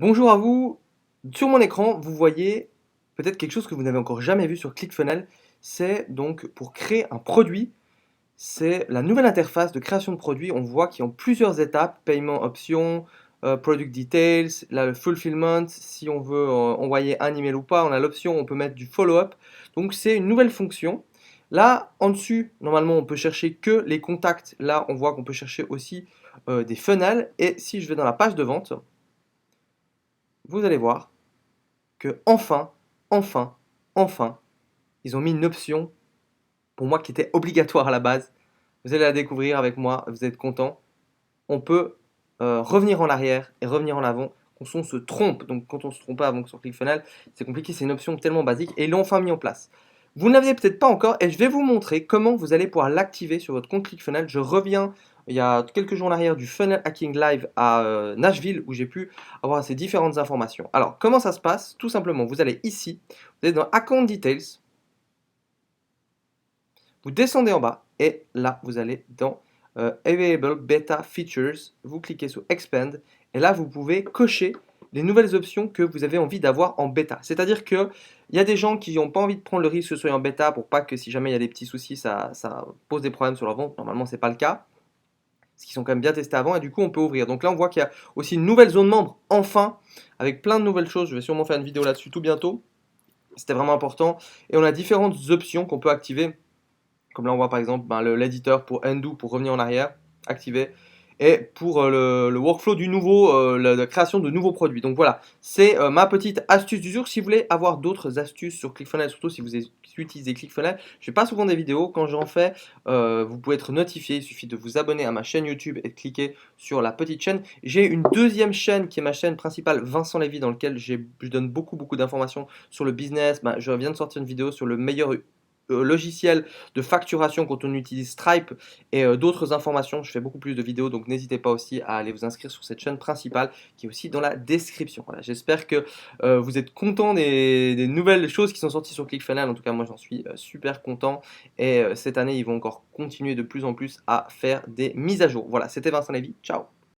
Bonjour à vous. Sur mon écran, vous voyez peut-être quelque chose que vous n'avez encore jamais vu sur ClickFunnels. C'est donc pour créer un produit. C'est la nouvelle interface de création de produits. On voit qu'il y a plusieurs étapes, paiement option, product details, là, le fulfillment, si on veut envoyer un email ou pas, on a l'option, on peut mettre du follow-up. Donc c'est une nouvelle fonction. Là, en dessus, normalement, on peut chercher que les contacts. Là, on voit qu'on peut chercher aussi des funnels. Et si je vais dans la page de vente, vous allez voir que enfin, enfin, ils ont mis une option pour moi qui était obligatoire à la base. Vous allez la découvrir avec moi, vous êtes content. On peut revenir en arrière et revenir en avant quand on se trompe. Donc quand on se trompe pas avant sur ClickFunnels, c'est compliqué, c'est une option tellement basique et ils l'ont enfin mis en place. Vous ne l'aviez peut-être pas encore et je vais vous montrer comment vous allez pouvoir l'activer sur votre compte ClickFunnels. Je reviens il y a quelques jours en arrière du Funnel Hacking Live à Nashville où j'ai pu avoir ces différentes informations. Alors comment ça se passe? Tout simplement, vous allez ici, vous êtes dans Account Details, vous descendez en bas et là vous allez dans Available Beta Features, vous cliquez sur Expand et là vous pouvez cocher les nouvelles options que vous avez envie d'avoir en bêta. C'est-à-dire qu'il y a des gens qui n'ont pas envie de prendre le risque que ce soit en bêta pour pas que si jamais il y a des petits soucis, ça pose des problèmes sur leur vente. Normalement, ce n'est pas le cas, parce qu'ils sont quand même bien testés avant et du coup on peut ouvrir. Donc là on voit qu'il y a aussi une nouvelle zone membre, enfin, avec plein de nouvelles choses. Je vais sûrement faire une vidéo là-dessus tout bientôt. C'était vraiment important. Et on a différentes options qu'on peut activer. Comme là, on voit par exemple l'éditeur pour undo, pour revenir en arrière, activé. Et pour le workflow du nouveau, la création de nouveaux produits. Donc voilà, c'est ma petite astuce du jour. Si vous voulez avoir d'autres astuces sur ClickFunnels, surtout si vous utilisez ClickFunnels, je fais pas souvent des vidéos. Quand j'en fais, vous pouvez être notifié. Il suffit de vous abonner à ma chaîne YouTube et de cliquer sur la petite chaîne. J'ai une deuxième chaîne qui est ma chaîne principale, Vincent Lévy, dans laquelle je donne beaucoup d'informations sur le business. Je viens de sortir une vidéo sur le meilleur logiciel de facturation quand on utilise Stripe et d'autres informations. Je fais beaucoup plus de vidéos, donc n'hésitez pas aussi à aller vous inscrire sur cette chaîne principale qui est aussi dans la description. Voilà, j'espère que vous êtes content des nouvelles choses qui sont sorties sur ClickFunnels. En tout cas, moi j'en suis super content et cette année ils vont encore continuer de plus en plus à faire des mises à jour. Voilà, c'était Vincent Lévy. Ciao.